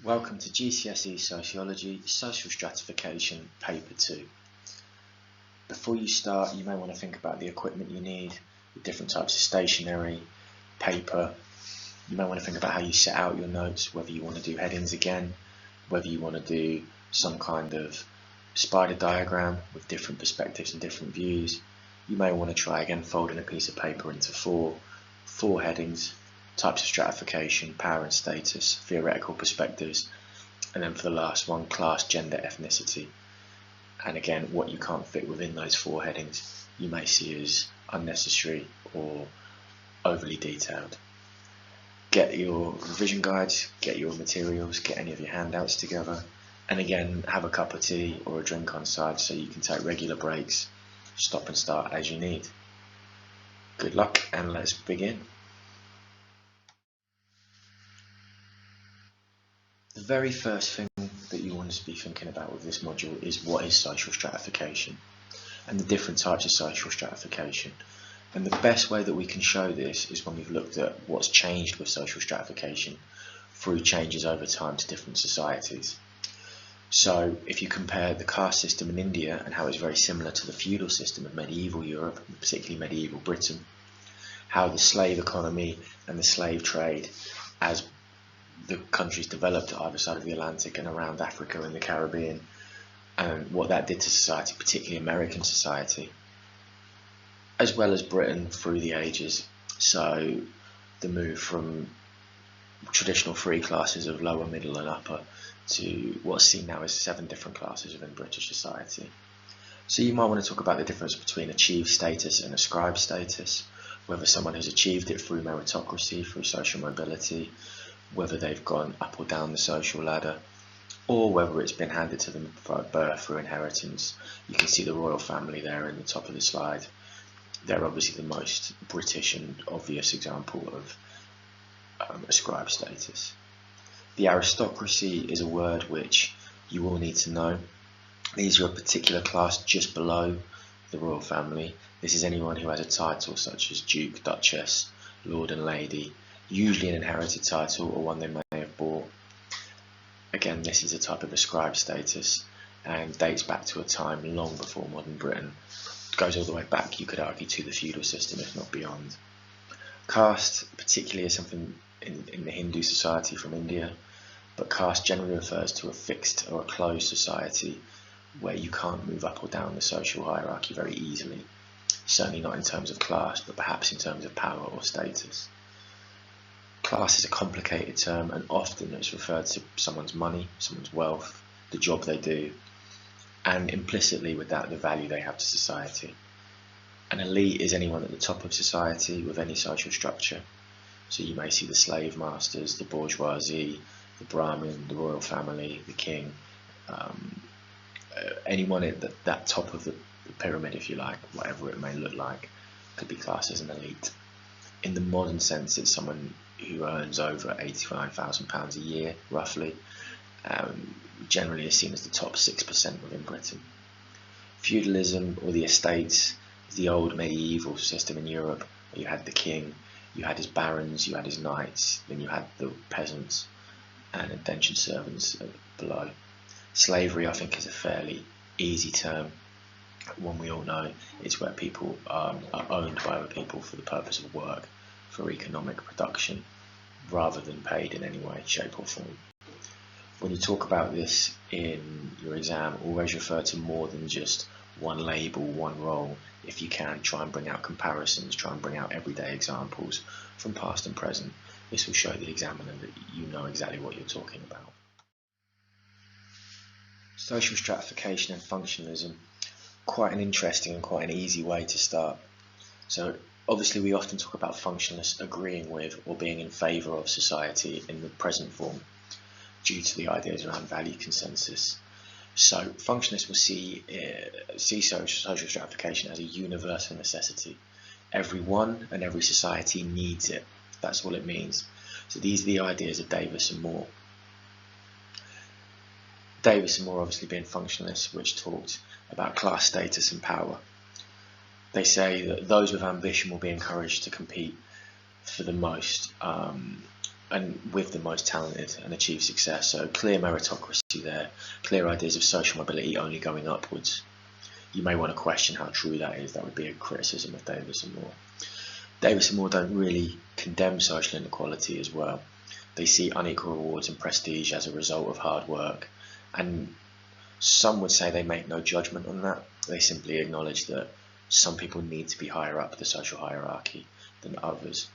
Welcome to GCSE Sociology, Social Stratification, Paper 2. Before you start, you may want to think about the equipment you need, the different types of stationery, paper. You may want to think about how you set out your notes, whether you want to do headings again, whether you want to do some kind of spider diagram with different perspectives and different views. You may want to try again folding a piece of paper into four headings: types of stratification, power and status, theoretical perspectives, and then for the last one, class, gender, ethnicity. And again, what you can't fit within those four headings you may see as unnecessary or overly detailed. Get your revision guides, get your materials, get any of your handouts together, and again, have a cup of tea or a drink on side so you can take regular breaks, stop and start as you need. Good luck, and let's begin. The very first thing that you want to be thinking about with this module is what is social stratification and the different types of social stratification. And the best way that we can show this is when we've looked at what's changed with social stratification through changes over time to different societies. So if you compare the caste system in India and how it's very similar to the feudal system of medieval Europe, particularly medieval Britain, how the slave economy and the slave trade, as the countries developed at either side of the Atlantic and around Africa and the Caribbean, and what that did to society, particularly American society, as well as Britain through the ages. So the move from traditional three classes of lower, middle and upper to what's seen now as 7 different classes within British society. So you might want to talk about the difference between achieved status and ascribed status, whether someone has achieved it through meritocracy, through social mobility, whether they've gone up or down the social ladder, or whether it's been handed to them by birth through inheritance. You can see the royal family there in the top of the slide. They're obviously the most British and obvious example of ascribed status. The aristocracy is a word which you will need to know. These are a particular class just below the royal family. This is anyone who has a title such as Duke, Duchess, Lord and Lady, usually an inherited title or one they may have bought. Again, this is a type of ascribed status and dates back to a time long before modern Britain. It goes all the way back, you could argue, to the feudal system, if not beyond. Caste, particularly, is something in the Hindu society from India, but caste generally refers to a fixed or a closed society where you can't move up or down the social hierarchy very easily. Certainly not in terms of class, but perhaps in terms of power or status. Class is a complicated term, and often it's referred to someone's money, someone's wealth, the job they do, and implicitly with that, the value they have to society. An elite is anyone at the top of society with any social structure. So you may see the slave masters, the bourgeoisie, the Brahmin, the royal family, the king, anyone at that top of the pyramid, if you like, whatever it may look like, could be classed as an elite. In the modern sense, it's someone who earns over £85,000 a year, roughly. Generally is seen as the top 6% within Britain. Feudalism, or the estates, is the old medieval system in Europe, where you had the king, you had his barons, you had his knights, then you had the peasants and indentured servants below. Slavery, I think, is a fairly easy term. One we all know. It's where people are owned by other people for the purpose of work, for economic production, rather than paid in any way, shape or form. When you talk about this in your exam, always refer to more than just one label, one role. If you can, try and bring out comparisons, try and bring out everyday examples from past and present. This will show the examiner that you know exactly what you're talking about. Social stratification and functionalism. Quite an interesting and quite an easy way to start. So obviously we often talk about functionalists agreeing with or being in favour of society in the present form due to the ideas around value consensus. So functionalists will see social stratification as a universal necessity. Everyone and every society needs it. That's all it means. So these are the ideas of Davis and Moore. Davis and Moore obviously being functionalists, which talked about class status and power. They say that those with ambition will be encouraged to compete for the most and with the most talented and achieve success. So clear meritocracy there, clear ideas of social mobility only going upwards. You may want to question how true that is. That would be a criticism of Davis and Moore. Davis and Moore don't really condemn social inequality as well. They see unequal rewards and prestige as a result of hard work, and some would say they make no judgment on that. They simply acknowledge that some people need to be higher up the social hierarchy than others.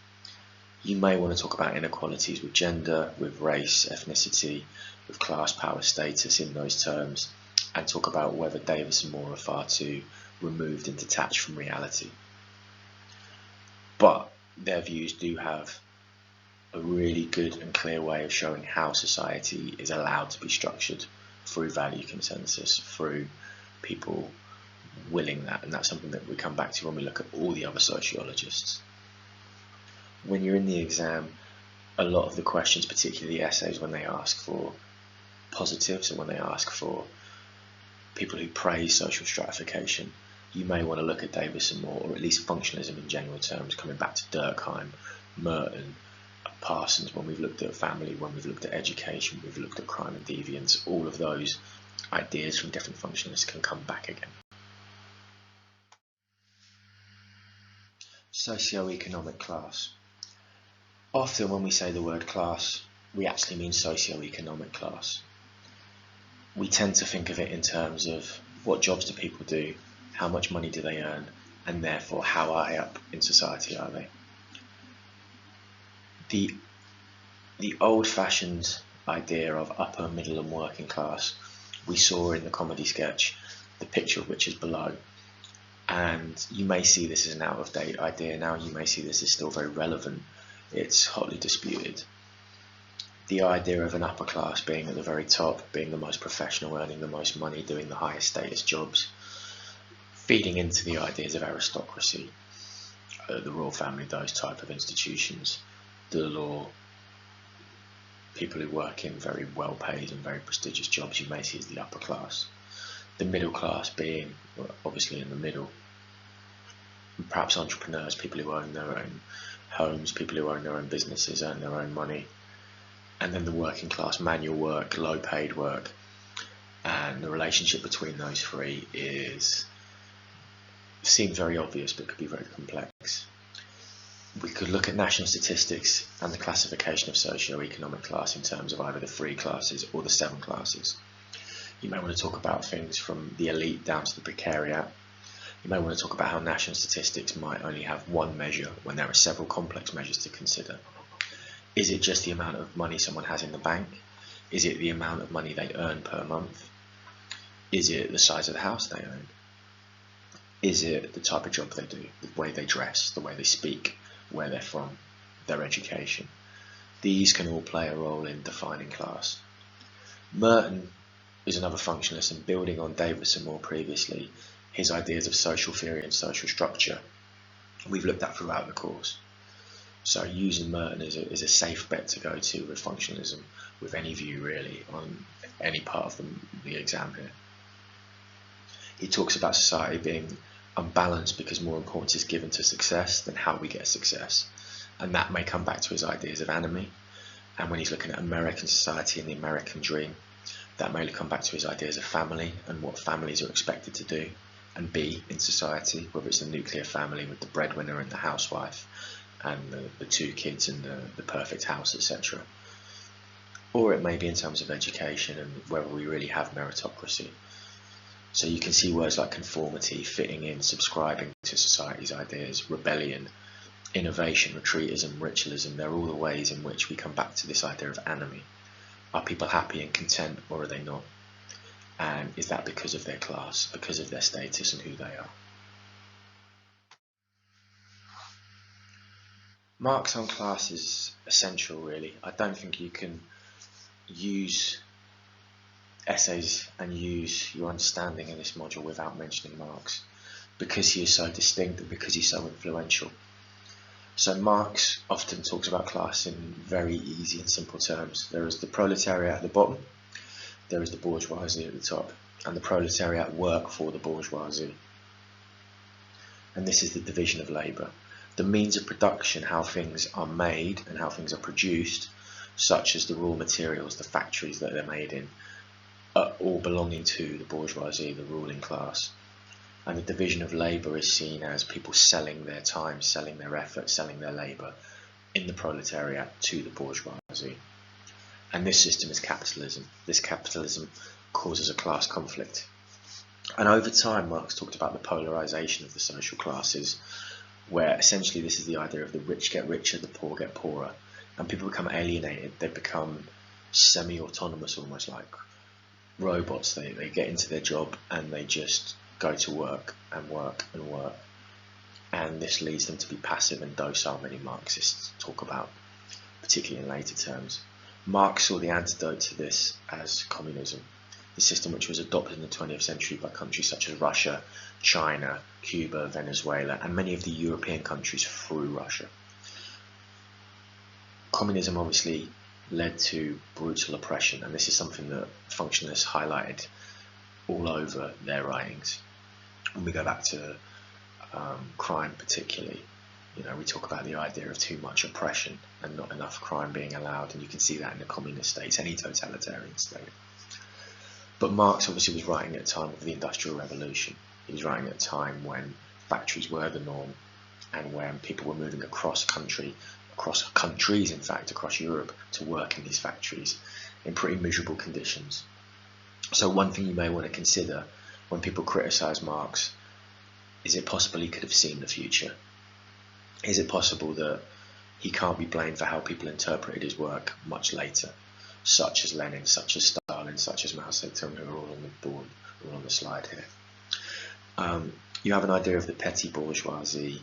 You may want to talk about inequalities with gender, with race, ethnicity, with class, power, status in those terms, and talk about whether Davis and Moore are far too removed and detached from reality. But their views do have a really good and clear way of showing how society is allowed to be structured through value consensus, through people willing that, and that's something that we come back to when we look at all the other sociologists. When you're in the exam, a lot of the questions, particularly the essays, when they ask for positives and when they ask for people who praise social stratification, you may want to look at Davis and Moore, or at least functionalism in general terms, coming back to Durkheim, Merton, Parsons, when we've looked at family, when we've looked at education, we've looked at crime and deviance. All of those ideas from different functionalists can come back again. Socioeconomic class. Often when we say the word class, we actually mean socioeconomic class. We tend to think of it in terms of what jobs do people do, how much money do they earn, and therefore how high up in society are they. The old-fashioned idea of upper, middle and working class we saw in the comedy sketch, the picture of which is below, and you may see this as an out-of-date idea now, you may see this as still very relevant, it's hotly disputed. The idea of an upper class being at the very top, being the most professional, earning the most money, doing the highest status jobs, feeding into the ideas of aristocracy, the royal family, those type of institutions, the law, people who work in very well paid and very prestigious jobs you may see as the upper class. The middle class being, well, obviously in the middle, perhaps entrepreneurs, people who own their own homes, people who own their own businesses, earn their own money. And then the working class, manual work, low paid work. And the relationship between those three seems very obvious but could be very complex. We could look at national statistics and the classification of socio-economic class in terms of either the 3 classes or the 7 classes. You may want to talk about things from the elite down to the precariat. You may want to talk about how national statistics might only have one measure when there are several complex measures to consider. Is it just the amount of money someone has in the bank? Is it the amount of money they earn per month? Is it the size of the house they own? Is it the type of job they do, the way they dress, the way they speak, where they're from, their education? These can all play a role in defining class. Merton is another functionalist, and building on Davis and Moore previously, his ideas of social theory and social structure we've looked at throughout the course. So using Merton is a safe bet to go to with functionalism, with any view really on any part of the exam here. He talks about society being unbalanced because more importance is given to success than how we get success, and that may come back to his ideas of anime. And when he's looking at American society and the American dream, that may come back to his ideas of family and what families are expected to do and be in society, whether it's the nuclear family with the breadwinner and the housewife and the 2 kids and the perfect house, etc. Or it may be in terms of education and whether we really have meritocracy. So you can see words like conformity, fitting in, subscribing to society's ideas, rebellion, innovation, retreatism, ritualism. They're all the ways in which we come back to this idea of anime. Are people happy and content, or are they not? And is that because of their class, because of their status and who they are? Marks on class is essential, really. I don't think you can use essays and use your understanding in this module without mentioning Marx, because he is so distinct and because he's so influential. So Marx often talks about class in very easy and simple terms. There is the proletariat at the bottom, there is the bourgeoisie at the top, and the proletariat work for the bourgeoisie. And this is the division of labour. The means of production, how things are made and how things are produced, such as the raw materials, the factories that they're made in, are all belonging to the bourgeoisie, the ruling class. And the division of labour is seen as people selling their time, selling their effort, selling their labour in the proletariat to the bourgeoisie. And this system is capitalism. This capitalism causes a class conflict. And over time, Marx talked about the polarisation of the social classes, where essentially this is the idea of the rich get richer, the poor get poorer, and people become alienated. They become semi-autonomous, almost like robots. They get into their job and they just go to work and work and work. And this leads them to be passive and docile, many Marxists talk about, particularly in later terms. Marx saw the antidote to this as communism, the system which was adopted in the 20th century by countries such as Russia, China, Cuba, Venezuela, and many of the European countries through Russia. Communism obviously led to brutal oppression, and this is something that functionalists highlighted all over their writings. When we go back to crime particularly, we talk about the idea of too much oppression and not enough crime being allowed, and you can see that in the communist states, any totalitarian state. But Marx obviously was writing at a time of the Industrial Revolution. He was writing at a time when factories were the norm, and when people were moving across countries, in fact, across Europe, to work in these factories in pretty miserable conditions. So one thing you may want to consider when people criticise Marx, is it possible he could have seen the future? Is it possible that he can't be blamed for how people interpreted his work much later, such as Lenin, such as Stalin, such as Mao Zedong, who are all on the board, all on the slide here? You have an idea of the petty bourgeoisie,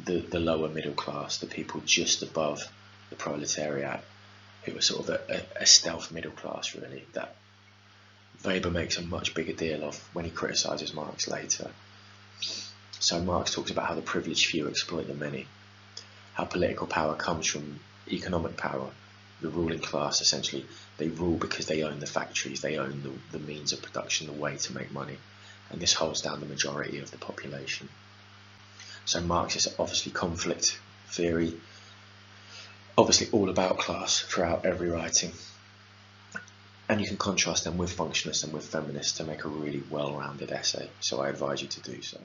the lower middle class, the people just above the proletariat, who are sort of a stealth middle class, really, that Weber makes a much bigger deal of when he criticises Marx later. So Marx talks about how the privileged few exploit the many, how political power comes from economic power. The ruling class, essentially, they rule because they own the factories, they own the means of production, the way to make money, and this holds down the majority of the population. So Marx is obviously conflict theory, obviously all about class throughout every writing, and you can contrast them with functionalists and with feminists to make a really well-rounded essay, so I advise you to do so.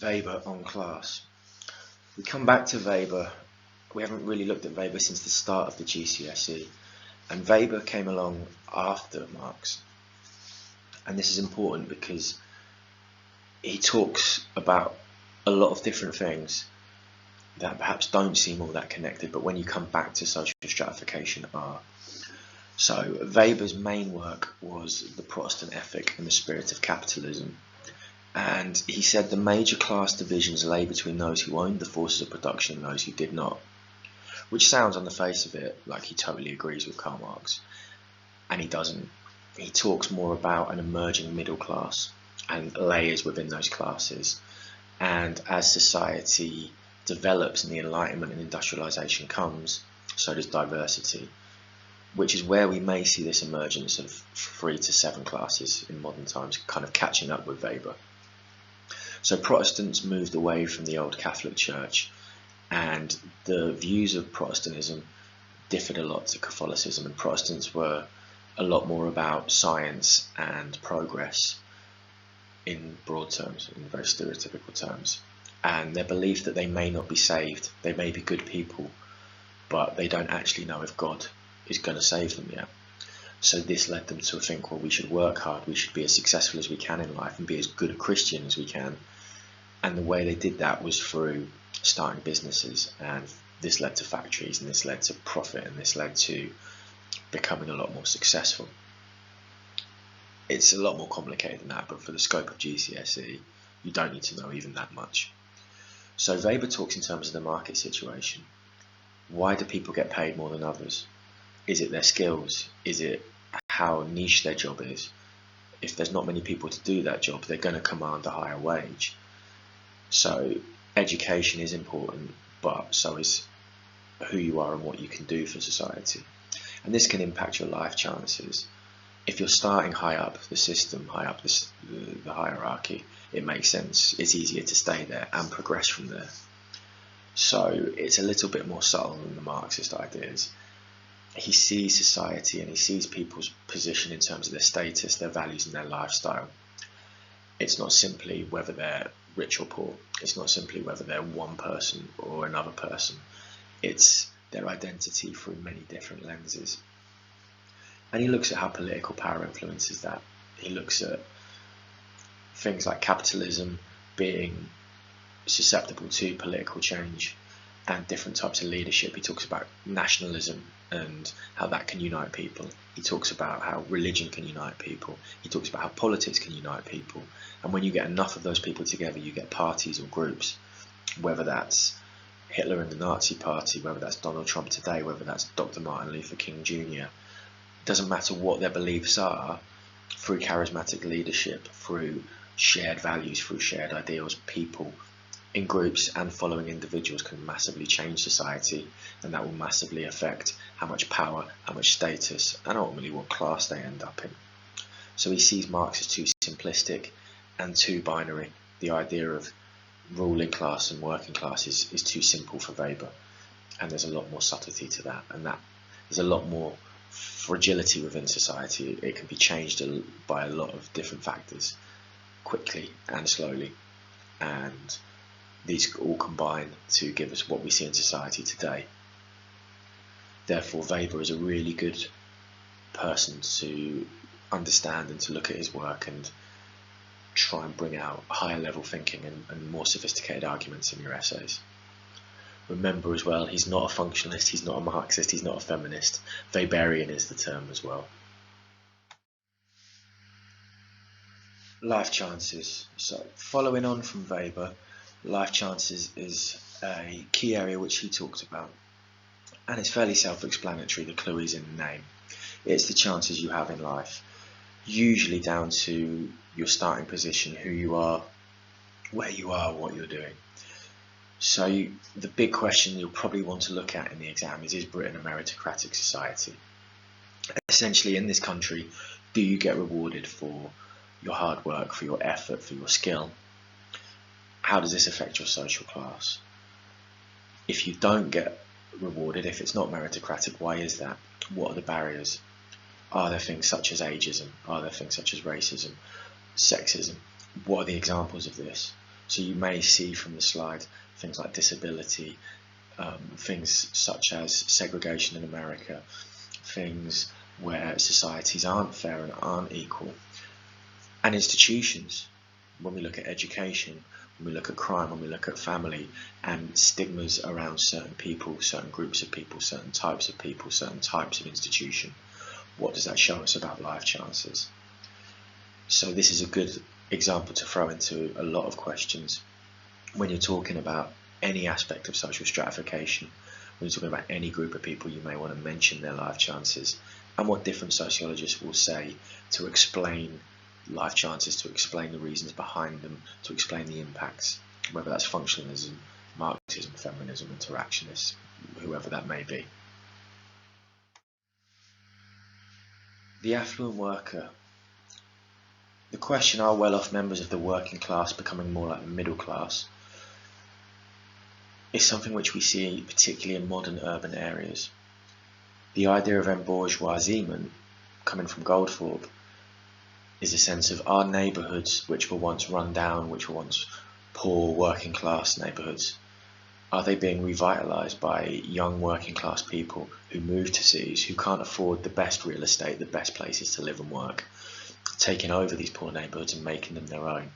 Weber on class. We come back to Weber. We haven't really looked at Weber since the start of the GCSE, and Weber came along after Marx. And this is important because he talks about a lot of different things that perhaps don't seem all that connected, but when you come back to social stratification are. So Weber's main work was The Protestant Ethic and the Spirit of Capitalism. And he said the major class divisions lay between those who owned the forces of production and those who did not. Which sounds on the face of it like he totally agrees with Karl Marx. And he doesn't. He talks more about an emerging middle class and layers within those classes. And as society develops and the Enlightenment and industrialization comes, so does diversity, which is where we may see this emergence of 3 to 7 classes in modern times, kind of catching up with Weber. So Protestants moved away from the old Catholic Church, and the views of Protestantism differed a lot to Catholicism, and Protestants were a lot more about science and progress in broad terms, in very stereotypical terms, and their belief that they may not be saved, they may be good people, but they don't actually know if God is going to save them yet. So this led them to think, well, we should work hard, we should be as successful as we can in life and be as good a Christian as we can. And the way they did that was through starting businesses, and this led to factories, and this led to profit, and this led to becoming a lot more successful. It's a lot more complicated than that, but for the scope of GCSE, you don't need to know even that much. So Weber talks in terms of the market situation. Why do people get paid more than others? Is it their skills? Is it how niche their job is? If there's not many people to do that job, they're going to command a higher wage. So education is important, but so is who you are and what you can do for society. And this can impact your life chances. If you're starting high up the system, high up the hierarchy, it makes sense. It's easier to stay there and progress from there. So it's a little bit more subtle than the Marxist ideas. He sees society and he sees people's position in terms of their status, their values and their lifestyle. It's not simply whether they're rich or poor. It's not simply whether they're one person or another person. It's their identity through many different lenses. And he looks at how political power influences that. He looks at things like capitalism being susceptible to political change and different types of leadership. He talks about nationalism and how that can unite people. He talks about how religion can unite people. He talks about how politics can unite people. And when you get enough of those people together, you get parties or groups, whether that's Hitler and the Nazi Party, whether that's Donald Trump today, whether that's Dr. Martin Luther King Jr. Doesn't matter what their beliefs are, through charismatic leadership, through shared values, through shared ideals, people in groups and following individuals can massively change society, and that will massively affect how much power, how much status, and ultimately what class they end up in. So he sees Marx as too simplistic and too binary. The idea of ruling class and working class is too simple for Weber, and there's a lot more subtlety to that, and that there's a lot more fragility within society. It can be changed by a lot of different factors, quickly and slowly, and these all combine to give us what we see in society today. Therefore, Weber is a really good person to understand and to look at his work and try and bring out higher level thinking and more sophisticated arguments in your essays. Remember as well, he's not a functionalist, he's not a Marxist, he's not a feminist. Weberian is the term as well. Life chances. So following on from Weber, life chances is a key area which he talks about, and it's fairly self-explanatory. The clue is in the name. It's the chances you have in life, usually down to your starting position, who you are, where you are, what you're doing. So the big question you'll probably want to look at in the exam is Britain a meritocratic society? Essentially, in this country, do you get rewarded for your hard work, for your effort, for your skill? How does this affect your social class? If you don't get rewarded, if it's not meritocratic, why is that? What are the barriers? Are there things such as ageism? Are there things such as racism, sexism? What are the examples of this? So you may see from the slide things like disability, things such as segregation in America, things where societies aren't fair and aren't equal, and institutions. When we look at education, when we look at crime, when we look at family, and stigmas around certain people, certain groups of people, certain types of people, certain types of institution, what does that show us about life chances? So this is a good example to throw into a lot of questions when you're talking about any aspect of social stratification. When you're talking about any group of people, you may want to mention their life chances and what different sociologists will say to explain life chances, to explain the reasons behind them, to explain the impacts, whether that's functionalism, Marxism, feminism, interactionists, whoever that may be. The affluent worker. The question, are well-off members of the working class becoming more like the middle class, is something which we see particularly in modern urban areas. The idea of embourgeoisement, coming from Goldthorpe, is a sense of our neighbourhoods which were once run down, which were once poor working class neighbourhoods, are they being revitalised by young working class people who move to cities, who can't afford the best real estate, the best places to live and work, taking over these poor neighbourhoods and making them their own?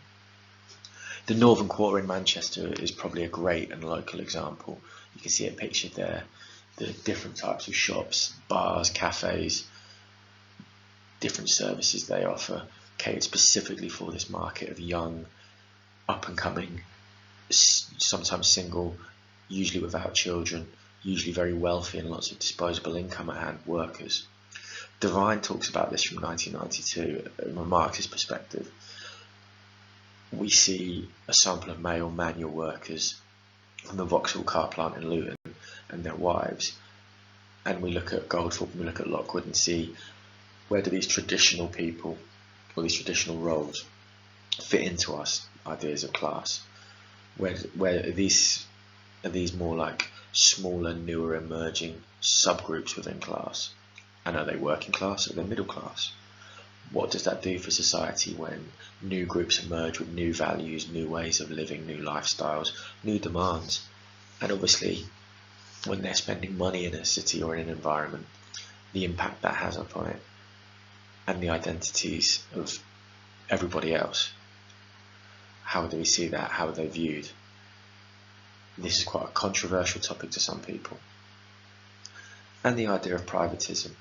The Northern Quarter in Manchester is probably a great and local example. You can see it pictured there, the different types of shops, bars, cafes, different services they offer, catered specifically for this market of young, up-and-coming, sometimes single, usually without children, usually very wealthy and lots of disposable income at hand workers. Devine talks about this from 1992 from a Marxist perspective. We see a sample of male manual workers from the Vauxhall car plant in Luton and their wives, and we look at Goldthorpe and we look at Lockwood and see where do these traditional people or these traditional roles fit into us ideas of class, where these Are these more like smaller, newer, emerging subgroups within class? And are they working class or they middle class? What does that do for society when new groups emerge with new values, new ways of living, new lifestyles, new demands? And obviously, when they're spending money in a city or in an environment, the impact that has upon it and the identities of everybody else. How do we see that? How are they viewed? This is quite a controversial topic to some people. And the idea of privatism.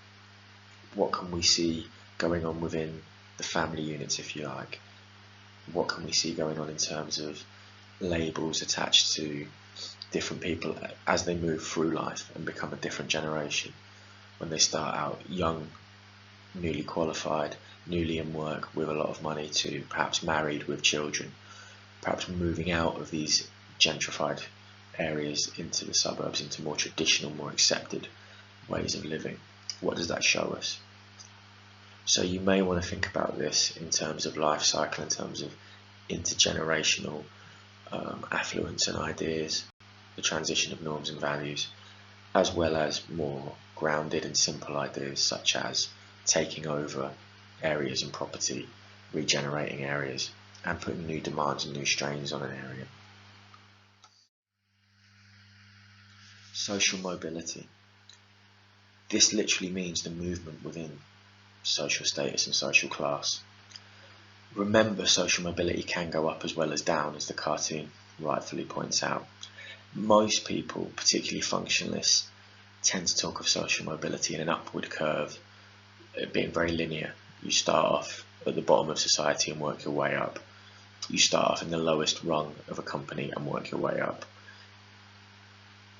What can we see going on within the family units, if you like? What can we see going on in terms of labels attached to different people as they move through life and become a different generation? When they start out young, newly qualified, newly in work with a lot of money, to perhaps married with children, perhaps moving out of these gentrified areas into the suburbs, into more traditional, more accepted ways of living. What does that show us? So you may want to think about this in terms of life cycle, in terms of intergenerational affluence and ideas, the transition of norms and values, as well as more grounded and simple ideas such as taking over areas and property, regenerating areas, and putting new demands and new strains on an area. Social mobility. This literally means the movement within social status and social class. Remember, social mobility can go up as well as down, as the cartoon rightfully points out. Most people, particularly functionalists, tend to talk of social mobility in an upward curve, it being very linear. You start off at the bottom of society and work your way up. You start off in the lowest rung of a company and work your way up.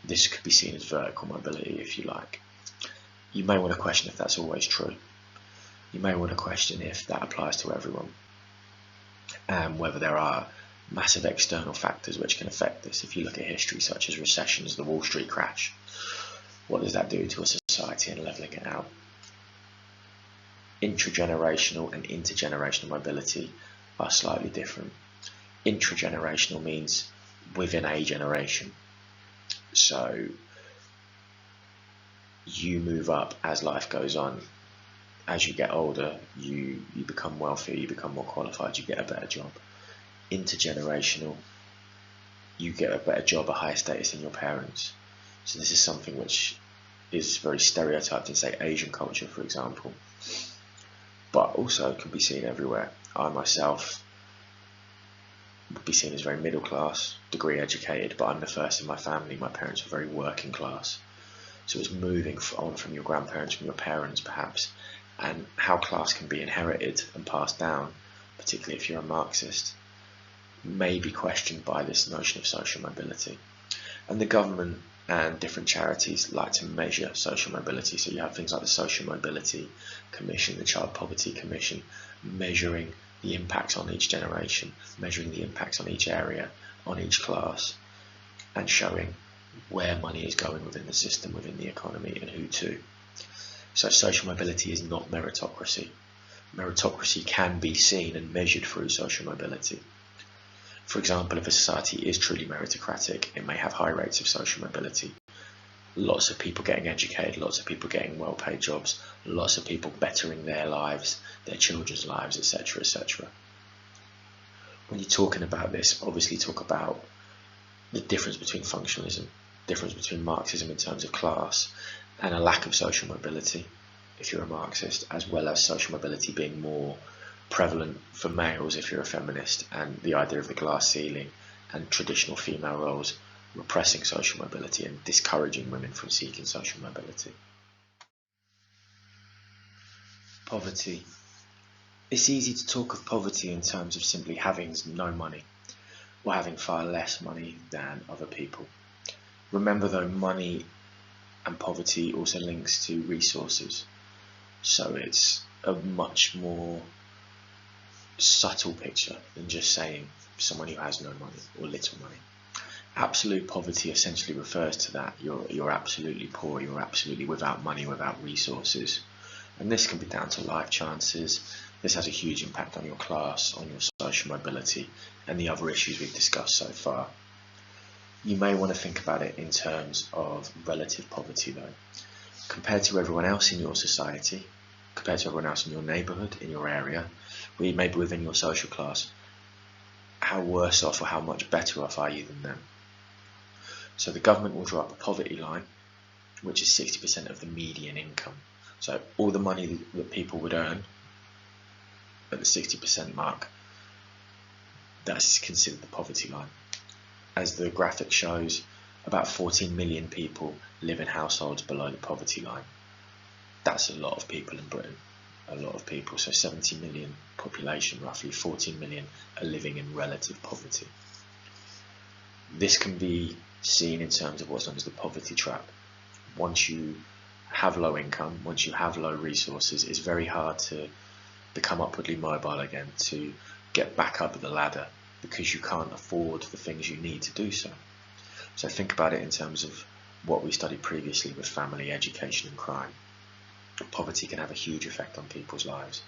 This could be seen as vertical mobility, if you like. You may want to question if that's always true. You may want to question if that applies to everyone, and whether there are massive external factors which can affect this. If you look at history, such as recessions, the Wall Street crash, what does that do to a society and levelling it out? Intragenerational and intergenerational mobility are slightly different. Intragenerational means within a generation. So you move up as life goes on. As you get older, you become wealthier, you become more qualified, you get a better job. Intergenerational, you get a better job, a higher status than your parents. So this is something which is very stereotyped in, say, Asian culture, for example, but also can be seen everywhere. I myself would be seen as very middle class, degree educated, but I'm the first in my family. My parents were very working class. So it's moving on from your grandparents, from your parents perhaps, and how class can be inherited and passed down, particularly if you're a Marxist, may be questioned by this notion of social mobility. And the government and different charities like to measure social mobility. So you have things like the Social Mobility Commission, the Child Poverty Commission, measuring the impacts on each generation, measuring the impacts on each area, on each class, and showing where money is going within the system, within the economy, and who to. So social mobility is not meritocracy. Meritocracy can be seen and measured through social mobility. For example, if a society is truly meritocratic, it may have high rates of social mobility. Lots of people getting educated, lots of people getting well-paid jobs, lots of people bettering their lives, their children's lives, etc., etc. When you're talking about this, obviously talk about the difference between functionalism, difference between Marxism in terms of class, and a lack of social mobility if you're a Marxist, as well as social mobility being more prevalent for males if you're a feminist, and the idea of the glass ceiling and traditional female roles repressing social mobility and discouraging women from seeking social mobility. Poverty. It's easy to talk of poverty in terms of simply having no money, or having far less money than other people. Remember though, money and poverty also links to resources, so it's a much more subtle picture than just saying someone who has no money or little money. Absolute poverty essentially refers to that. You're absolutely poor, you're absolutely without money, without resources. And this can be down to life chances. This has a huge impact on your class, on your social mobility, and the other issues we've discussed so far. You may want to think about it in terms of relative poverty though. Compared to everyone else in your society, compared to everyone else in your neighbourhood, in your area, maybe within your social class, how worse off or how much better off are you than them? So the government will draw up a poverty line, which is 60% of the median income. So all the money that people would earn at the 60% mark, that's considered the poverty line. As the graphic shows, about 14 million people live in households below the poverty line. That's a lot of people in Britain, a lot of people. So 70 million population, roughly 14 million are living in relative poverty. This can be seen in terms of what's known as the poverty trap. Once you have low income, once you have low resources, it's very hard to become upwardly mobile again, to get back up the ladder, because you can't afford the things you need to do so. So think about it in terms of what we studied previously with family, education and crime. Poverty can have a huge effect on people's lives,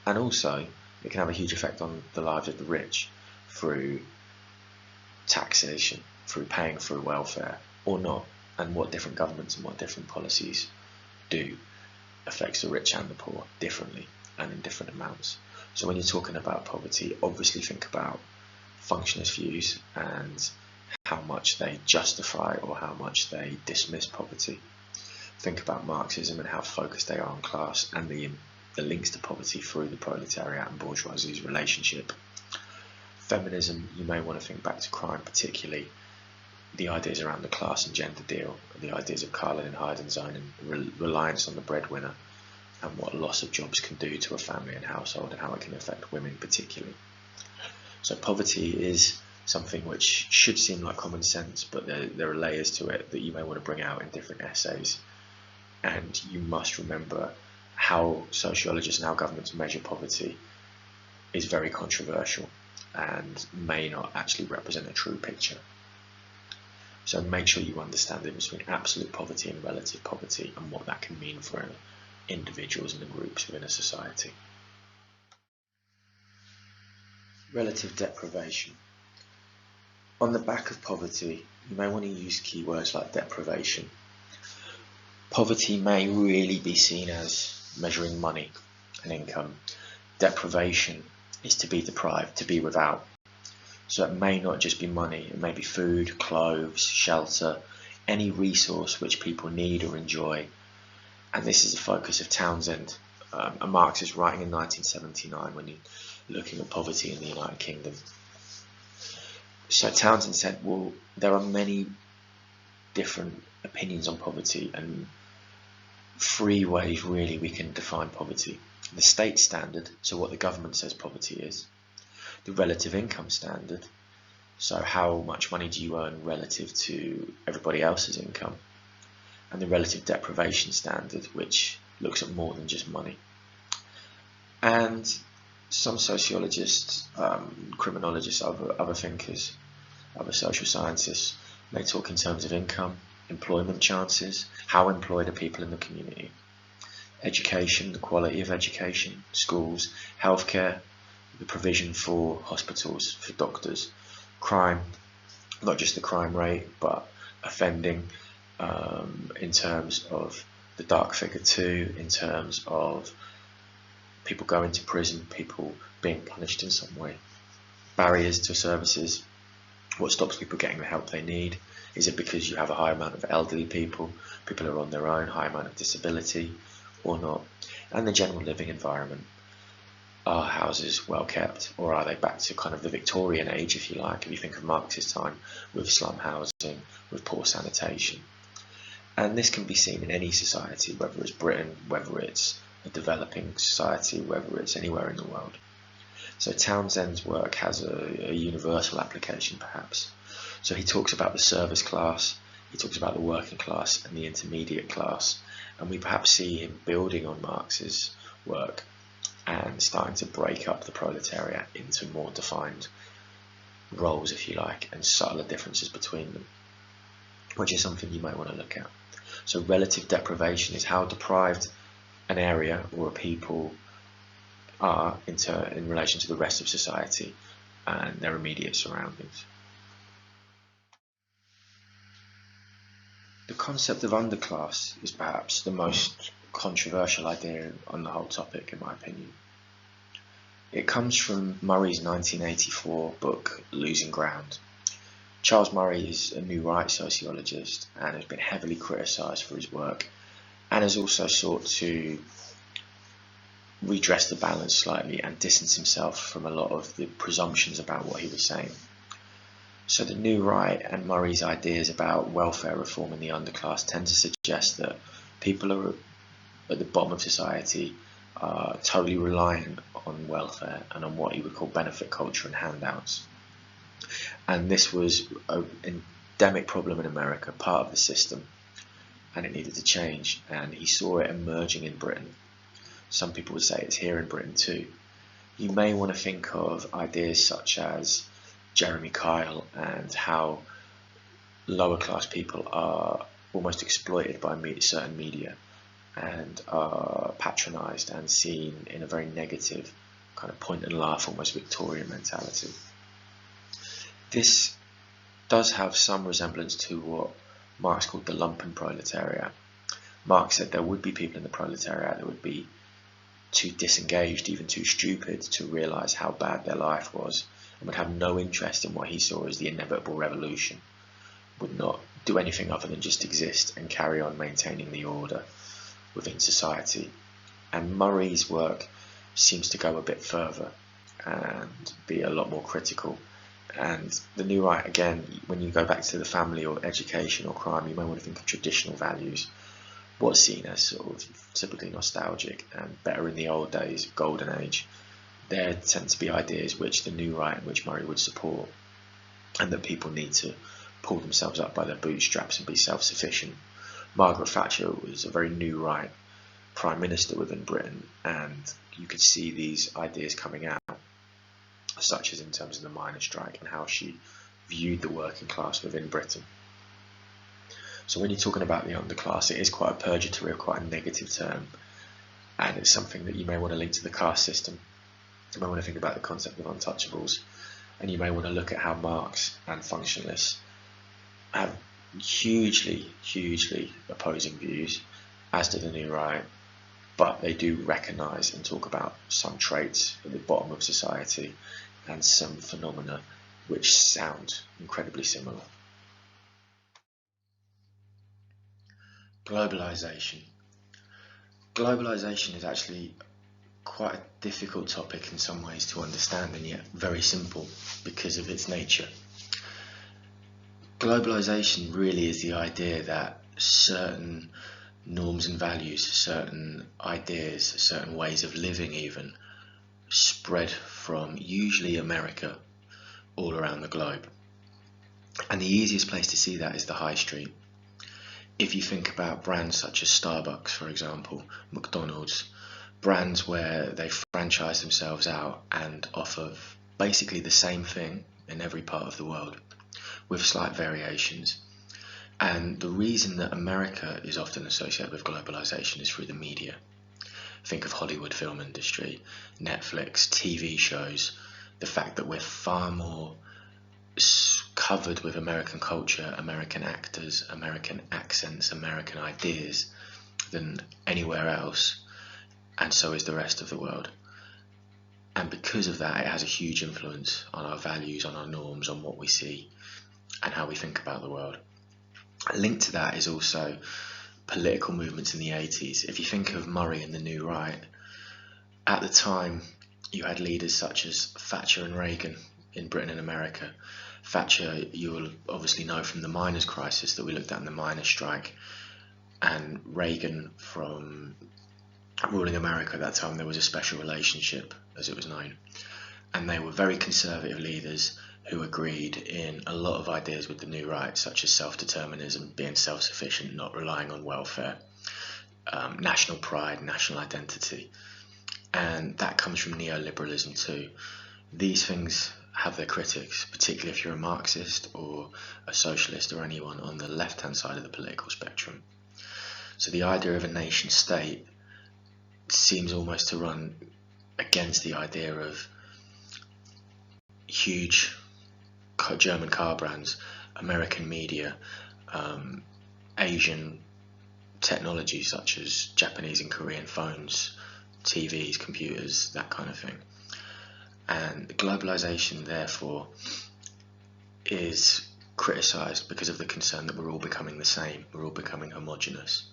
and also it can have a huge effect on the lives of the rich through taxation, through paying for welfare or not, and what different governments and what different policies do affects the rich and the poor differently and in different amounts. So when you're talking about poverty, obviously think about functionist views and how much they justify or how much they dismiss poverty. Think about Marxism and how focused they are on class and the links to poverty through the proletariat and bourgeoisie's relationship. Feminism, you may want to think back to crime, particularly the ideas around the class and gender deal, the ideas of Carlin and Hyden zone and reliance on the breadwinner, and what loss of jobs can do to a family and household and how it can affect women particularly. So poverty is something which should seem like common sense, but there are layers to it that you may want to bring out in different essays. And you must remember how sociologists and how governments measure poverty is very controversial and may not actually represent a true picture. So make sure you understand the difference between absolute poverty and relative poverty and what that can mean for individuals and the groups within a society. Relative deprivation. On the back of poverty, you may want to use keywords like deprivation. Poverty may really be seen as measuring money and income. Deprivation is to be deprived, to be without. So it may not just be money, it may be food, clothes, shelter, any resource which people need or enjoy. And this is the focus of Townsend, a Marxist writing in 1979 when you're looking at poverty in the United Kingdom. So Townsend said, well, there are many different opinions on poverty and three ways really we can define poverty. The state standard, so what the government says poverty is. The relative income standard, so how much money do you earn relative to everybody else's income. And the relative deprivation standard, which looks at more than just money. And some sociologists, criminologists, other thinkers, other social scientists may talk in terms of income, employment chances, how employed are people in the community, education, the quality of education, schools, healthcare, the provision for hospitals, for doctors, crime, not just the crime rate, but offending in terms of the dark figure too, in terms of people going to prison, people being punished in some way, barriers to services, what stops people getting the help they need. Is it because you have a high amount of elderly people, people who are on their own, high amount of disability or not? And the general living environment. Are houses well kept, or are they back to kind of the Victorian age, if you like, if you think of Marx's time, with slum housing, with poor sanitation? And this can be seen in any society, whether it's Britain, whether it's a developing society, whether it's anywhere in the world. So Townsend's work has a universal application, perhaps. So he talks about the service class, he talks about the working class and the intermediate class, and we perhaps see him building on Marx's work and starting to break up the proletariat into more defined roles, if you like, and subtler differences between them, which is something you might want to look at. So relative deprivation is how deprived an area or a people are in relation to the rest of society and their immediate surroundings. The concept of underclass is perhaps the most controversial idea on the whole topic, in my opinion. It comes from Murray's 1984 book, Losing Ground. Charles Murray is a new right sociologist and has been heavily criticised for his work, and has also sought to redress the balance slightly and distance himself from a lot of the presumptions about what he was saying. So the new right and Murray's ideas about welfare reform in the underclass tend to suggest that people are at the bottom of society are totally reliant on welfare and on what he would call benefit culture and handouts. And this was an endemic problem in America, part of the system, and it needed to change, and he saw it emerging in Britain. Some people would say it's here in Britain too. You may want to think of ideas such as Jeremy Kyle and how lower class people are almost exploited by certain media and are patronised and seen in a very negative kind of point and laugh, almost Victorian mentality. This does have some resemblance to what Marx called the lumpen proletariat. Marx said there would be people in the proletariat that would be too disengaged, even too stupid, to realise how bad their life was, and would have no interest in what he saw as the inevitable revolution, would not do anything other than just exist and carry on maintaining the order within society. And Murray's work seems to go a bit further and be a lot more critical. And the new right, again, when you go back to the family or education or crime, you may want to think of traditional values, what's seen as sort of typically nostalgic and better in the old days, golden age. There tend to be ideas which the new right and which Murray would support, and that people need to pull themselves up by their bootstraps and be self-sufficient. Margaret Thatcher was a very new right prime minister within Britain, and you could see these ideas coming out, such as in terms of the miners' strike and how she viewed the working class within Britain. So when you're talking about the underclass, it is quite a purgatory or quite a negative term, and it's something that you may want to link to the caste system. You may want to think about the concept of untouchables, and you may want to look at how Marx and functionalists have hugely opposing views, as do the new right, but they do recognise and talk about some traits at the bottom of society and some phenomena which sound incredibly similar. Globalization. Globalization is actually quite a difficult topic in some ways to understand, and yet very simple because of its nature. Globalization really is the idea that certain norms and values, certain ideas, certain ways of living even, spread from usually America all around the globe. And the easiest place to see that is the high street. If you think about brands such as Starbucks, for example, McDonald's, brands where they franchise themselves out and offer basically the same thing in every part of the world, with slight variations. And the reason that America is often associated with globalization is through the media. Think of Hollywood film industry, Netflix, TV shows, the fact that we're far more covered with American culture, American actors, American accents, American ideas than anywhere else, and so is the rest of the world. And because of that, it has a huge influence on our values, on our norms, on what we see and how we think about the world. Linked to that is also political movements in the 80s. If you think of Murray and the New Right, at the time you had leaders such as Thatcher and Reagan in Britain and America. Thatcher, you'll obviously know from the miners' crisis that we looked at in the miners' strike, and Reagan from ruling America at that time. There was a special relationship, as it was known, and they were very conservative leaders who agreed in a lot of ideas with the New Right, such as self-determinism, being self-sufficient, not relying on welfare, national pride, national identity, and that comes from neoliberalism too. These things have their critics, particularly if you're a Marxist or a socialist or anyone on the left-hand side of the political spectrum. So the idea of a nation state seems almost to run against the idea of huge German car brands, American media, Asian technology such as Japanese and Korean phones, TVs, computers, that kind of thing. And globalization, therefore, is criticised because of the concern that we're all becoming the same, we're all becoming homogenous,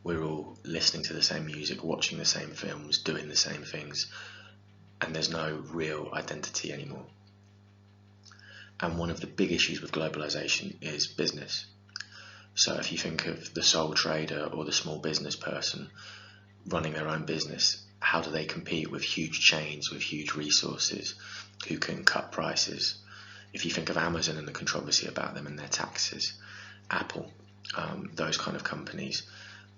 we're all listening to the same music, watching the same films, doing the same things, and there's no real identity anymore. And one of the big issues with globalization is business. So if you think of the sole trader or the small business person running their own business, how do they compete with huge chains, with huge resources, who can cut prices? If you think of Amazon and the controversy about them and their taxes, Apple, those kind of companies,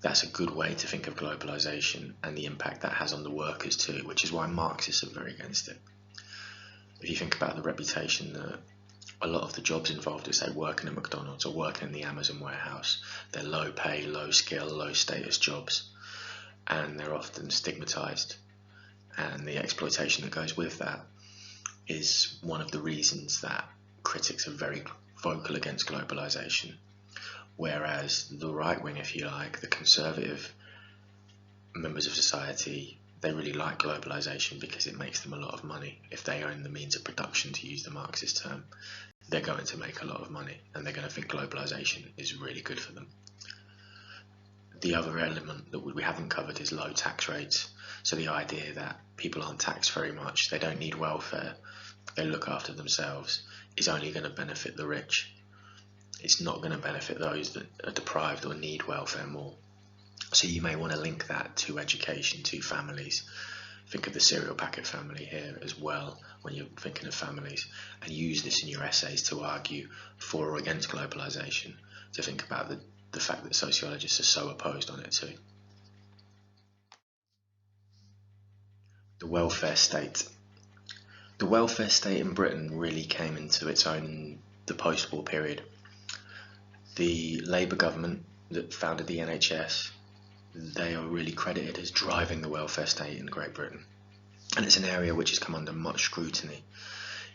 that's a good way to think of globalization and the impact that has on the workers too, which is why Marxists are very against it. If you think about the reputation that a lot of the jobs involved is, say, working at McDonald's or working in the Amazon warehouse, they're low pay, low skill, low status jobs, and they're often stigmatized, and the exploitation that goes with that is one of the reasons that critics are very vocal against globalization. Whereas the right wing, if you like, the conservative members of society, they really like globalization because it makes them a lot of money. If they own the means of production, to use the Marxist term, they're going to make a lot of money, and they're going to think globalization is really good for them. The other element that we haven't covered is low tax rates. So the idea that people aren't taxed very much, they don't need welfare, they look after themselves, is only going to benefit the rich. It's not going to benefit those that are deprived or need welfare more. So you may want to link that to education, to families. Think of the cereal packet family here as well when you're thinking of families, and use this in your essays to argue for or against globalization, to think about the fact that sociologists are so opposed on it too. The welfare state. The welfare state in Britain really came into its own in the post-war period. The Labour government that founded the NHS, they are really credited as driving the welfare state in Great Britain. And it's an area which has come under much scrutiny.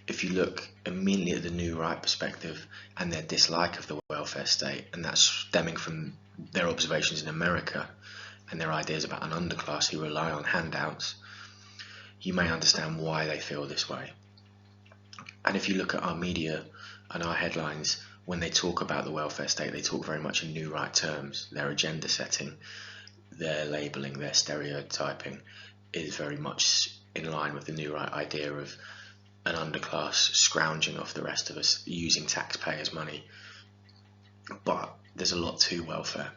If you look immediately at the New Right perspective and their dislike of the welfare state, and that's stemming from their observations in America and their ideas about an underclass who rely on handouts, you may understand why they feel this way. And if you look at our media and our headlines, when they talk about the welfare state, they talk very much in New Right terms. Their agenda setting, their labelling, their stereotyping is very much in line with the New Right idea of an underclass scrounging off the rest of us, using taxpayers' money. But there's a lot to welfare.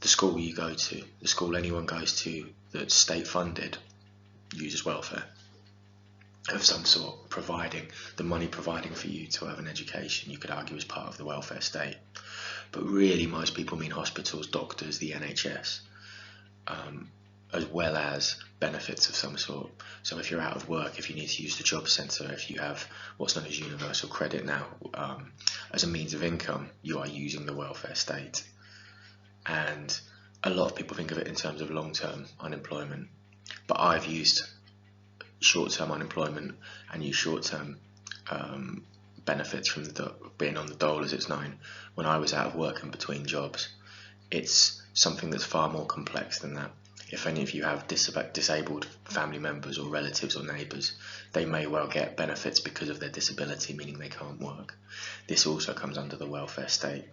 The school you go to, the school anyone goes to that's state funded, uses welfare of some sort, providing the money providing for you to have an education, you could argue, is part of the welfare state. But really most people mean hospitals, doctors, the NHS, as well as benefits of some sort. So if you're out of work, if you need to use the job centre, if you have what's known as universal credit now as a means of income, you are using the welfare state. And a lot of people think of it in terms of long-term unemployment, but I've used short-term unemployment and use short-term benefits from being on the dole, as it's known, when I was out of work and between jobs. It's something that's far more complex than that. If any of you have disabled family members or relatives or neighbours, they may well get benefits because of their disability, meaning they can't work. This also comes under the welfare state.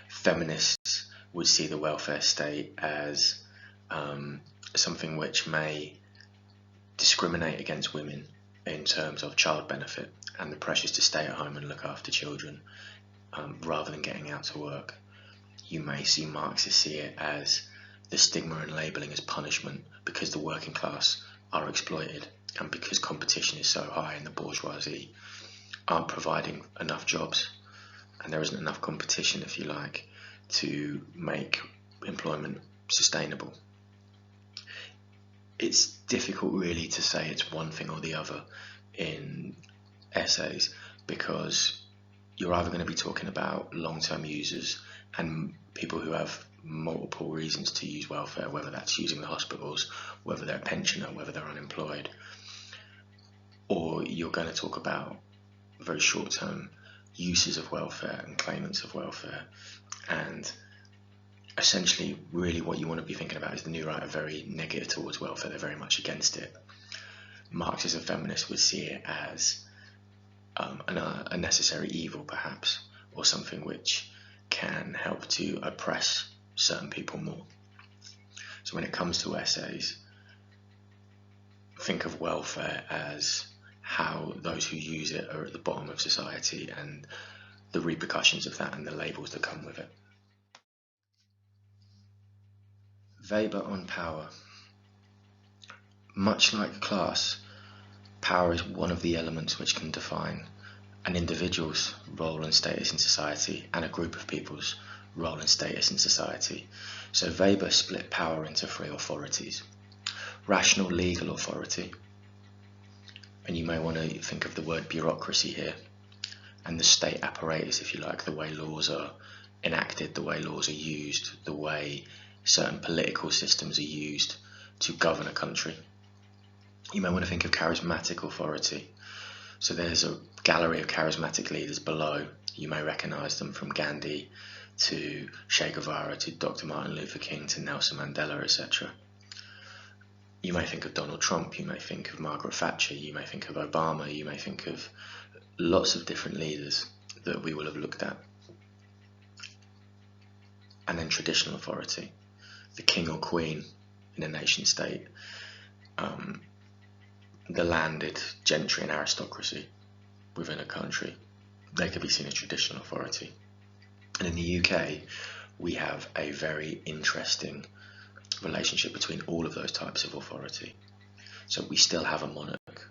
Feminists would see the welfare state as something which may discriminate against women in terms of child benefit and the pressures to stay at home and look after children rather than getting out to work. You may see Marxists see it as the stigma and labelling as punishment because the working class are exploited and because competition is so high and the bourgeoisie aren't providing enough jobs and there isn't enough competition, if you like, to make employment sustainable. It's difficult really to say it's one thing or the other in essays because you're either going to be talking about long-term users and people who have multiple reasons to use welfare, whether that's using the hospitals, whether they're a pensioner, whether they're unemployed, or you're going to talk about very short-term users of welfare and claimants of welfare. And essentially, really what you want to be thinking about is the new right are very negative towards welfare. They're very much against it. Marxists and feminists would see it as a necessary evil, perhaps, or something which can help to oppress certain people more. So when it comes to essays, think of welfare as how those who use it are at the bottom of society and the repercussions of that and the labels that come with it. Weber on power. Much like class, power is one of the elements which can define an individual's role and status in society and a group of people's role and status in society. So Weber split power into three authorities. Rational legal authority, and you may want to think of the word bureaucracy here, and the state apparatus, if you like, the way laws are enacted, the way laws are used, the way certain political systems are used to govern a country. You may want to think of charismatic authority. So there's a gallery of charismatic leaders below. You may recognize them from Gandhi to Che Guevara to Dr. Martin Luther King to Nelson Mandela, etc. You may think of Donald Trump, you may think of Margaret Thatcher, you may think of Obama, you may think of lots of different leaders that we will have looked at. And then traditional authority, the king or queen in a nation state, the landed gentry and aristocracy within a country. They could be seen as traditional authority. And in the UK, we have a very interesting relationship between all of those types of authority. So we still have a monarch,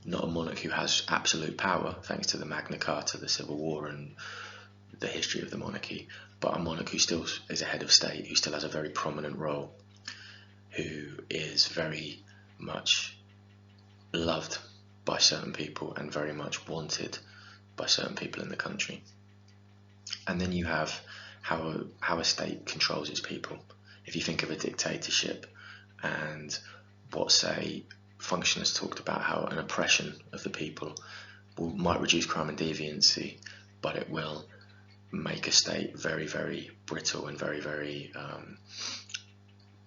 not a monarch who has absolute power thanks to the Magna Carta, the Civil War and the history of the monarchy, but a monarch who still is a head of state, who still has a very prominent role, who is very much loved by certain people and very much wanted by certain people in the country. And then you have how a state controls its people. If you think of a dictatorship and what, say, Functionalists talked about, how an oppression of the people might reduce crime and deviancy, but it will make a state very, very brittle and very, very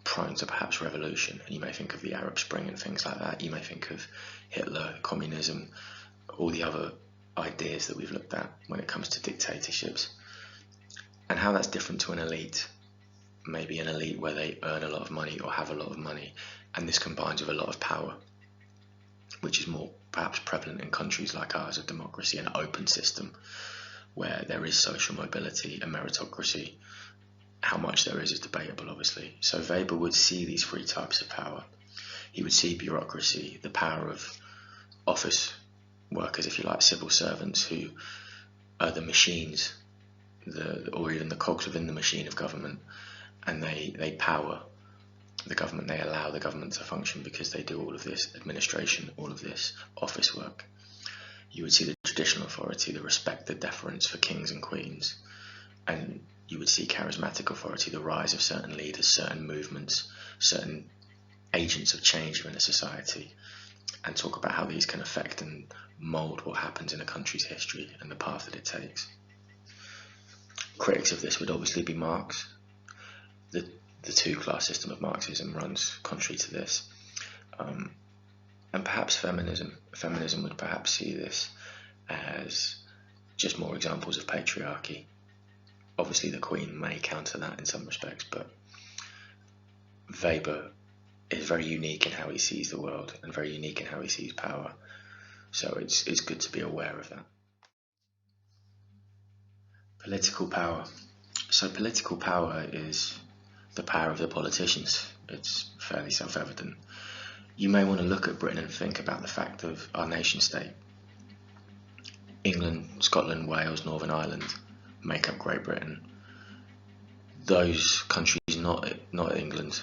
prone to perhaps revolution. And you may think of the Arab Spring and things like that. You may think of Hitler, communism, all the other ideas that we've looked at when it comes to dictatorships, and how that's different to an elite. Maybe an elite where they earn a lot of money or have a lot of money, and this combines with a lot of power, which is more perhaps prevalent in countries like ours, a democracy, an open system where there is social mobility and meritocracy. How much there is debatable, obviously. So Weber would see these three types of power. He would see bureaucracy, the power of office workers, if you like, civil servants, who are the machines, or even the cogs within the machine of government, and they power the government, they allow the government to function because they do all of this administration, all of this office work. You would see the traditional authority, the respect, the deference for kings and queens, and you would see charismatic authority, the rise of certain leaders, certain movements, certain agents of change within a society, and talk about how these can affect and mould what happens in a country's history and the path that it takes. Critics of this would obviously be Marx. The two-class system of Marxism runs contrary to this. And perhaps feminism. Feminism would perhaps see this as just more examples of patriarchy. Obviously the Queen may counter that in some respects, but Weber is very unique in how he sees the world and very unique in how he sees power. So it's good to be aware of that. Political power. So political power is the power of the politicians. It's fairly self-evident. You may want to look at Britain and think about the fact of our nation state. England, Scotland, Wales, Northern Ireland make up Great Britain. Those countries, not England,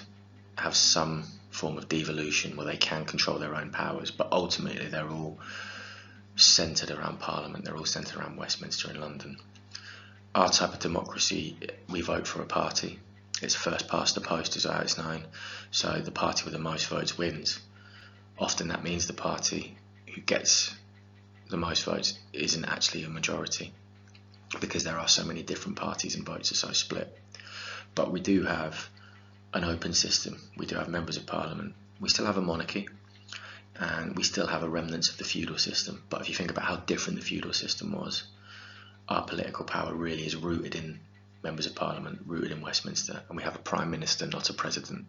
have some form of devolution where they can control their own powers, but ultimately they're all centred around Parliament, they're all centred around Westminster in London. Our type of democracy, we vote for a party. It's first past the post, as it's known, so the party with the most votes wins. Often that means the party who gets the most votes isn't actually a majority, because there are so many different parties and votes are so split. But we do have an open system. We do have members of parliament. We still have a monarchy, and we still have a remnants of the feudal system. But if you think about how different the feudal system was, our political power really is rooted in members of parliament, rooted in Westminster, and we have a prime minister, not a president.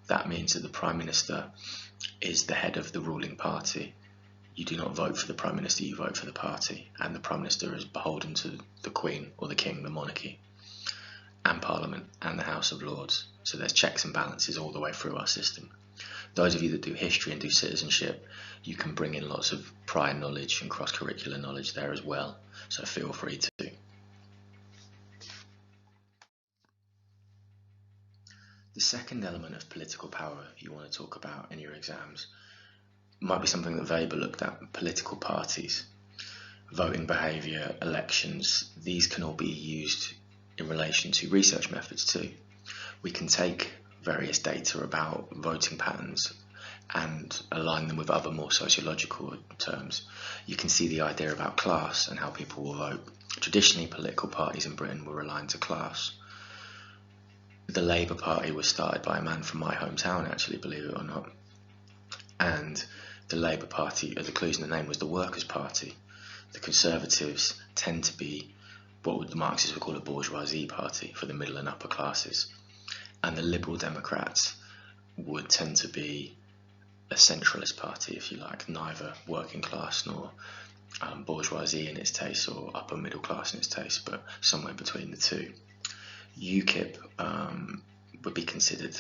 That means that the prime minister is the head of the ruling party. You do not vote for the prime minister, you vote for the party, and the prime minister is beholden to the queen or the king, the monarchy, and parliament and the House of Lords. So there's checks and balances all the way through our system. Those of you that do history and do citizenship, you can bring in lots of prior knowledge and cross-curricular knowledge there as well, so feel free to. The second element of political power you want to talk about in your exams might be something that Weber looked at: political parties, voting behaviour, elections. These can all be used in relation to research methods too. We can take various data about voting patterns and align them with other more sociological terms. You can see the idea about class and how people will vote. Traditionally, political parties in Britain were aligned to class. The Labour Party was started by a man from my hometown, actually, believe it or not. And the Labour Party, the clues in the name, was the Workers' Party. The Conservatives tend to be what the Marxists would call a bourgeoisie party for the middle and upper classes. And the Liberal Democrats would tend to be a centralist party, if you like, neither working class nor bourgeoisie in its taste or upper middle class in its taste, but somewhere between the two. UKIP would be considered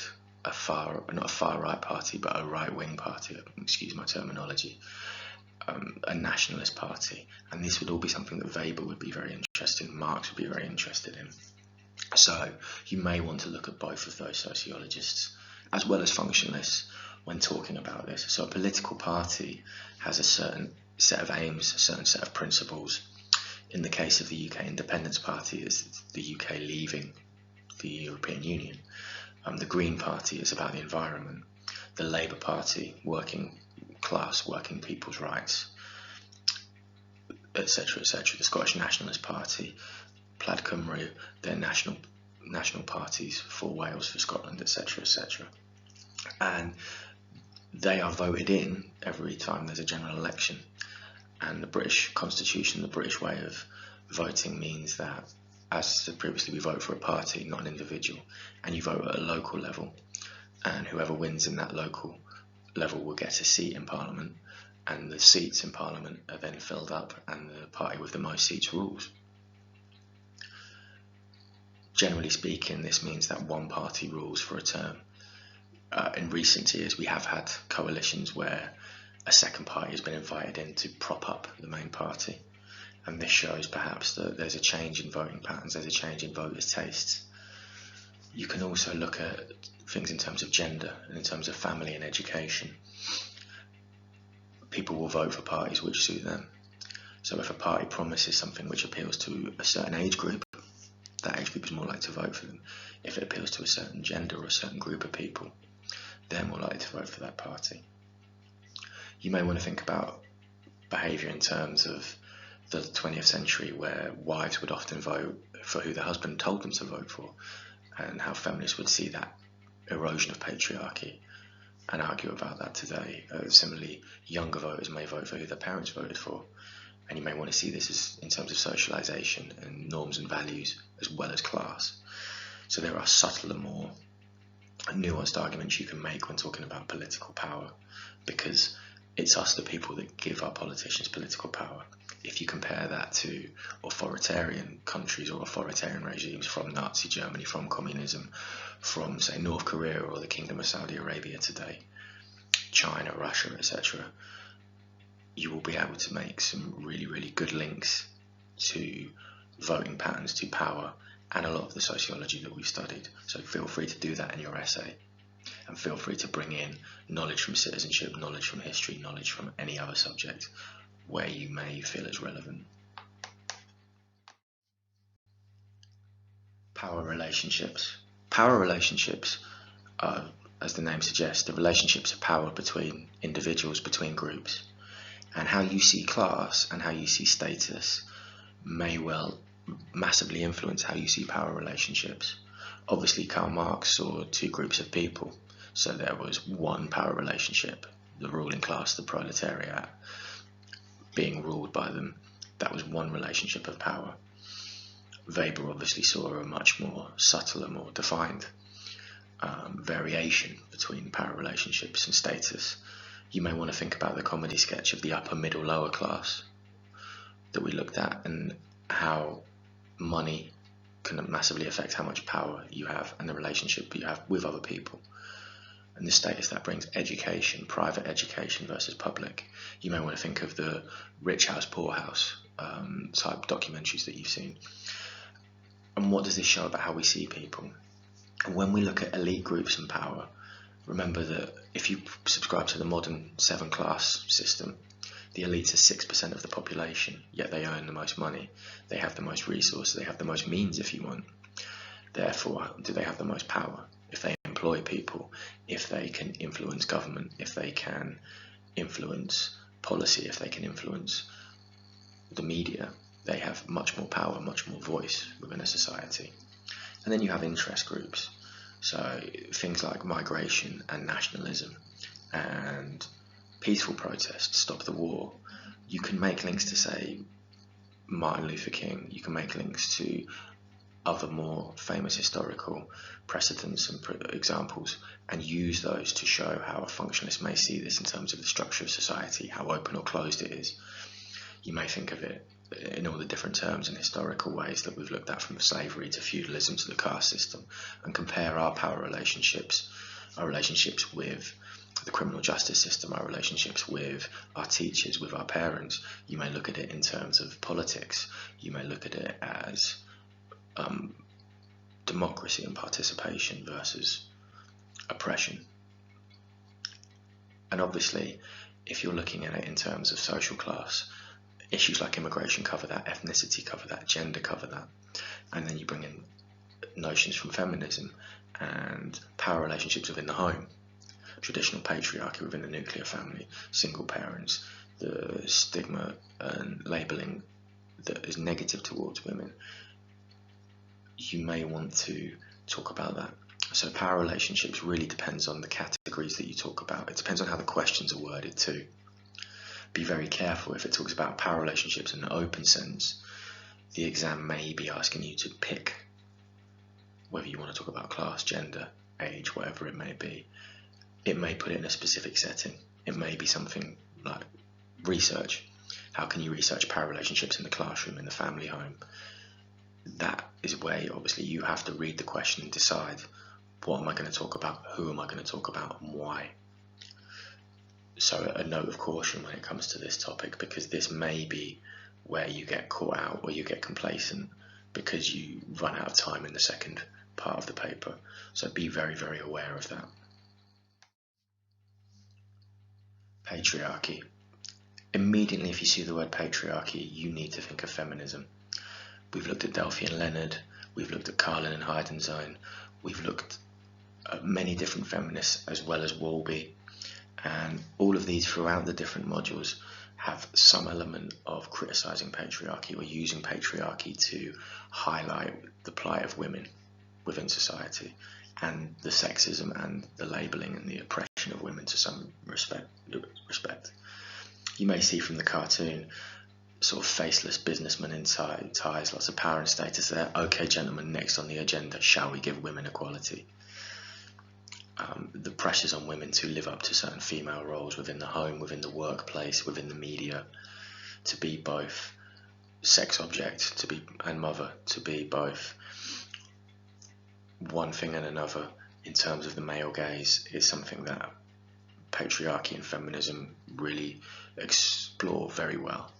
not a far right party, but a right wing party, excuse my terminology, a nationalist party. And this would all be something that Weber would be very interested in, Marx would be very interested in. So you may want to look at both of those sociologists, as well as functionalists, when talking about this. So a political party has a certain set of aims, a certain set of principles. In the case of the UK Independence Party, it's the UK leaving the European Union. The Green Party is about the environment. The Labour Party, working class, working people's rights, etc., etc. The Scottish Nationalist Party, Plaid Cymru, they're national parties for Wales, for Scotland, etc., etc. And they are voted in every time there's a general election. And the British Constitution, the British way of voting, means that, as said previously, we vote for a party, not an individual, and you vote at a local level, and whoever wins in that local level will get a seat in Parliament, and the seats in Parliament are then filled up, and the party with the most seats rules. Generally speaking, this means that one party rules for a term. In recent years, we have had coalitions where a second party has been invited in to prop up the main party, and this shows perhaps that there's a change in voting patterns, there's a change in voters' tastes. You can also look at things in terms of gender and in terms of family and education. People will vote for parties which suit them. So if a party promises something which appeals to a certain age group, that age group is more likely to vote for them. If it appeals to a certain gender or a certain group of people, they're more likely to vote for that party. You may want to think about behaviour in terms of the 20th century, where wives would often vote for who the husband told them to vote for, and how feminists would see that erosion of patriarchy and argue about that today. Similarly, younger voters may vote for who their parents voted for, and you may want to see this as in terms of socialisation and norms and values as well as class. So there are subtler, more nuanced arguments you can make when talking about political power, because it's us, the people, that give our politicians political power. If you compare that to authoritarian countries or authoritarian regimes from Nazi Germany, from communism, from, say, North Korea or the Kingdom of Saudi Arabia today, China, Russia, etc., you will be able to make some really, really good links to voting patterns, to power, and a lot of the sociology that we've studied. So feel free to do that in your essay, and feel free to bring in knowledge from citizenship, knowledge from history, knowledge from any other subject where you may feel it's relevant. Power relationships. Power relationships are, as the name suggests, the relationships of power between individuals, between groups. And how you see class and how you see status may well massively influence how you see power relationships. Obviously, Karl Marx saw two groups of people. So there was one power relationship, the ruling class, the proletariat, being ruled by them. That was one relationship of power. Weber obviously saw a much more subtle and more defined variation between power relationships and status. You may want to think about the comedy sketch of the upper, middle, lower class that we looked at, and how money can massively affect how much power you have and the relationship you have with other people. And the status that brings education, private education versus public. You may want to think of the rich house, poor house type documentaries that you've seen. And what does this show about how we see people? And when we look at elite groups and power, remember that if you subscribe to the modern 7-class system, the elites are 6% of the population, yet they earn the most money, they have the most resources, they have the most means if you want. Therefore, do they have the most power? If they employ people, if they can influence government, if they can influence policy, if they can influence the media, they have much more power, much more voice within a society. And then you have interest groups, so things like migration and nationalism and peaceful protests, stop the war. You can make links to, say, Martin Luther King. You can make links to other more famous historical precedents and examples, and use those to show how a functionalist may see this in terms of the structure of society, how open or closed it is. You may think of it in all the different terms and historical ways that we've looked at, from slavery to feudalism to the caste system, and compare our power relationships, our relationships with the criminal justice system, our relationships with our teachers, with our parents. You may look at it in terms of politics. You may look at it as democracy and participation versus oppression. And obviously, if you're looking at it in terms of social class, issues like immigration cover that, ethnicity cover that, gender cover that, and then you bring in notions from feminism and power relationships within the home, traditional patriarchy within the nuclear family, single parents, the stigma and labelling that is negative towards women. You may want to talk about that. So power relationships really depends on the categories that you talk about. It depends on how the questions are worded too. Be very careful if it talks about power relationships in an open sense. The exam may be asking you to pick whether you want to talk about class, gender, age, whatever it may be. It may put it in a specific setting. It may be something like research. How can you research power relationships in the classroom, in the family home? That is where obviously you have to read the question and decide, what am I going to talk about, who am I going to talk about, and why. So a note of caution when it comes to this topic, because this may be where you get caught out or you get complacent because you run out of time in the second part of the paper. So be very, very aware of that. Patriarchy. Immediately if you see the word patriarchy, you need to think of feminism. We've looked at Delphi and Leonard, we've looked at Carlin and Heidenstein, we've looked at many different feminists as well as Wolby, and all of these throughout the different modules have some element of criticising patriarchy or using patriarchy to highlight the plight of women within society and the sexism and the labelling and the oppression of women to some respect. You may see from the cartoon sort of faceless businessmen in ties, lots of power and status there. Okay, gentlemen, next on the agenda, shall we give women equality? The pressures on women to live up to certain female roles within the home, within the workplace, within the media, to be both sex object and mother, to be both one thing and another in terms of the male gaze, is something that patriarchy and feminism really explore very well.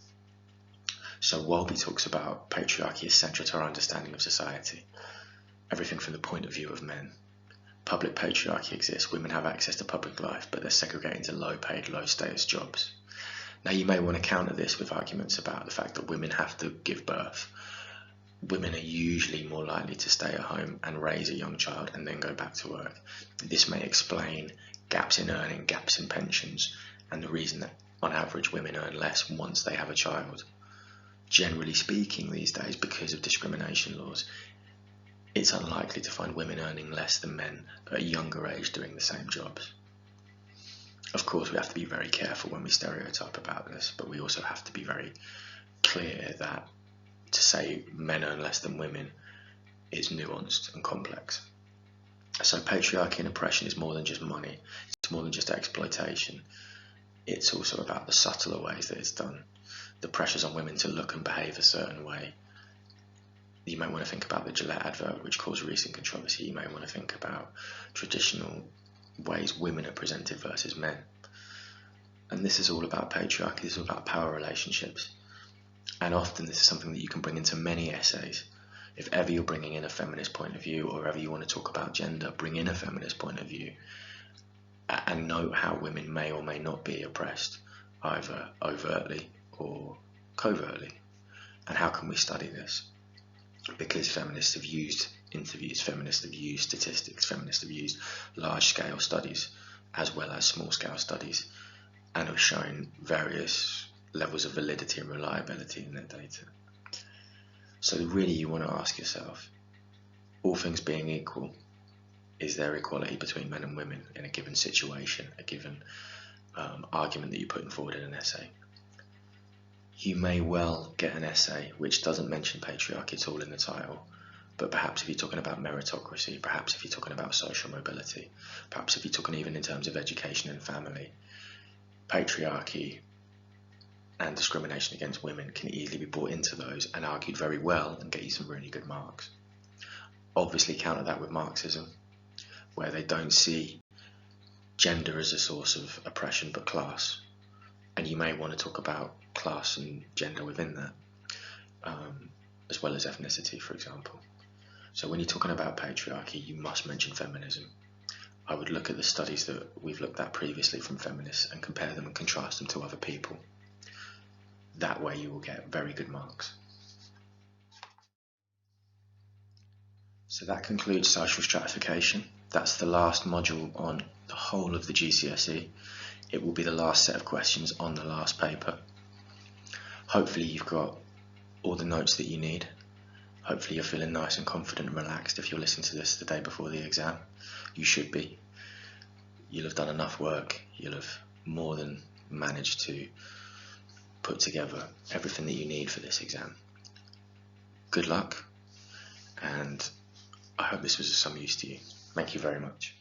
So Wolby talks about patriarchy as central to our understanding of society, everything from the point of view of men. Public patriarchy exists, women have access to public life, but they're segregated into low-paid, low-status jobs. Now you may want to counter this with arguments about the fact that women have to give birth. Women are usually more likely to stay at home and raise a young child and then go back to work. This may explain gaps in earning, gaps in pensions, and the reason that on average, women earn less once they have a child. Generally speaking, these days, because of discrimination laws, it's unlikely to find women earning less than men at a younger age doing the same jobs. Of course, we have to be very careful when we stereotype about this, but we also have to be very clear that to say men earn less than women is nuanced and complex. So patriarchy and oppression is more than just money, it's more than just exploitation. It's also about the subtler ways that it's done, the pressures on women to look and behave a certain way. You may want to think about the Gillette advert, which caused recent controversy. You may want to think about traditional ways women are presented versus men. And this is all about patriarchy, this is all about power relationships. And often this is something that you can bring into many essays. If ever you're bringing in a feminist point of view, or ever you want to talk about gender, bring in a feminist point of view and note how women may or may not be oppressed, either overtly or covertly. And how can we study this? Because feminists have used interviews, feminists have used statistics, feminists have used large-scale studies as well as small-scale studies, and have shown various levels of validity and reliability in their data. So really you want to ask yourself, all things being equal, is there equality between men and women in a given situation, a given argument that you're putting forward in an essay? You may well get an essay which doesn't mention patriarchy at all in the title, but perhaps if you're talking about meritocracy, perhaps if you're talking about social mobility, perhaps if you're talking even in terms of education and family, patriarchy and discrimination against women can easily be brought into those and argued very well and get you some really good marks. Obviously counter that with Marxism, where they don't see gender as a source of oppression but class, and you may want to talk about class and gender within that, as well as ethnicity, for example. So when you're talking about patriarchy, you must mention feminism. I would look at the studies that we've looked at previously from feminists and compare them and contrast them to other people. That way you will get very good marks. So that concludes social stratification. That's the last module on the whole of the GCSE. It will be the last set of questions on the last paper. Hopefully you've got all the notes that you need. Hopefully you're feeling nice and confident and relaxed if you're listening to this the day before the exam. You should be. You'll have done enough work. You'll have more than managed to put together everything that you need for this exam. Good luck, and I hope this was of some use to you. Thank you very much.